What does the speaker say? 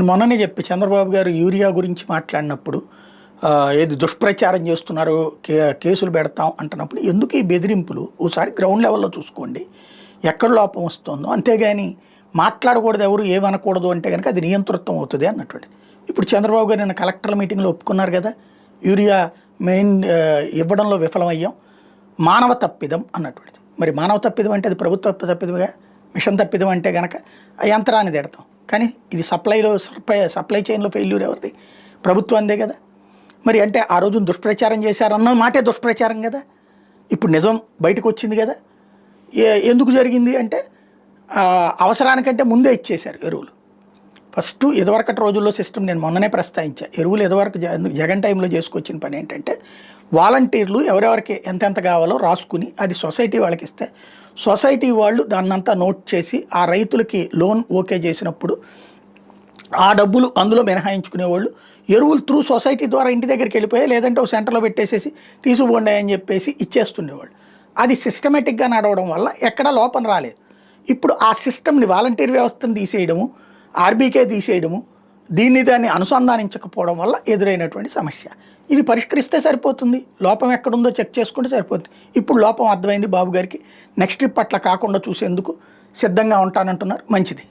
నేను మొన్ననే చెప్పి చంద్రబాబు గారు యూరియా గురించి మాట్లాడినప్పుడు ఏది దుష్ప్రచారం చేస్తున్నారు, కేసులు పెడతాం అంటున్నప్పుడు ఎందుకు ఈ బెదిరింపులు? ఓసారి గ్రౌండ్ లెవెల్లో చూసుకోండి ఎక్కడ లోపం వస్తుందో. అంతేగాని మాట్లాడకూడదు, ఎవరు ఏమనకూడదు అంటే కనుక అది నియంతృత్వం అవుతుంది అన్నటువంటి. ఇప్పుడు చంద్రబాబు గారు నిన్న కలెక్టర్ల మీటింగ్లో ఒప్పుకున్నారు కదా, యూరియా మెయిన్ ఇవ్వడంలో విఫలమయ్యాం, మానవ తప్పిదం అన్నటువంటిది. మరి మానవ తప్పిదం అంటే అది ప్రభుత్వ తప్పిదమే, మిషన్ తప్పిదం అంటే కనుక ఆ యంత్రాన్ని తిడతాం. కానీ ఇది సప్లై చైన్లో ఫెయిల్యూర్ ఎవరిది? ప్రభుత్వందే కదా. మరి అంటే ఆ రోజున దుష్ప్రచారం చేశారన్న మాటే దుష్ప్రచారం కదా. ఇప్పుడు నిజం బయటకు వచ్చింది కదా. ఎందుకు జరిగింది అంటే అవసరానికంటే ముందే ఇచ్చేశారు ఎరువులు. ఫస్ట్ ఇదివరకటి రోజుల్లో సిస్టమ్ నేను మొన్ననే ప్రస్తావించా, ఎరువులు ఇదివరకు జగన్ టైంలో చేసుకొచ్చిన పని ఏంటంటే వాలంటీర్లు ఎవరెవరికి ఎంతెంత కావాలో రాసుకుని అది సొసైటీ వాళ్ళకి ఇస్తే సొసైటీ వాళ్ళు దాన్నంతా నోట్ చేసి ఆ రైతులకి లోన్ ఓకే చేసినప్పుడు ఆ డబ్బులు అందులో మినహాయించుకునేవాళ్ళు. ఎరువులు త్రూ సొసైటీ ద్వారా ఇంటి దగ్గరికి వెళ్ళిపోయి, లేదంటే ఒక సెంటర్లో పెట్టేసేసి తీసుకుపోండి అని చెప్పేసి ఇచ్చేస్తుండేవాళ్ళు. అది సిస్టమేటిక్గా నడవడం వల్ల ఎక్కడ లోపం రాలేదు. ఇప్పుడు ఆ సిస్టమ్ని వాలంటీర్ వ్యవస్థను తీసేయడము, ఆర్బీకే తీసేయడము, దాన్ని అనుసంధానించకపోవడం వల్ల ఎదురైనటువంటి సమస్య. ఇది పరిష్కరిస్తే సరిపోతుంది. లోపం ఎక్కడుందో చెక్ చేసుకుంటే సరిపోతుంది. ఇప్పుడు లోపం అర్థమైంది బాబు గారికి. నెక్స్ట్ ట్రిప్ అట్లా కాకుండా చూసేందుకు సిద్ధంగా ఉంటానంటున్నారు. మంచిది.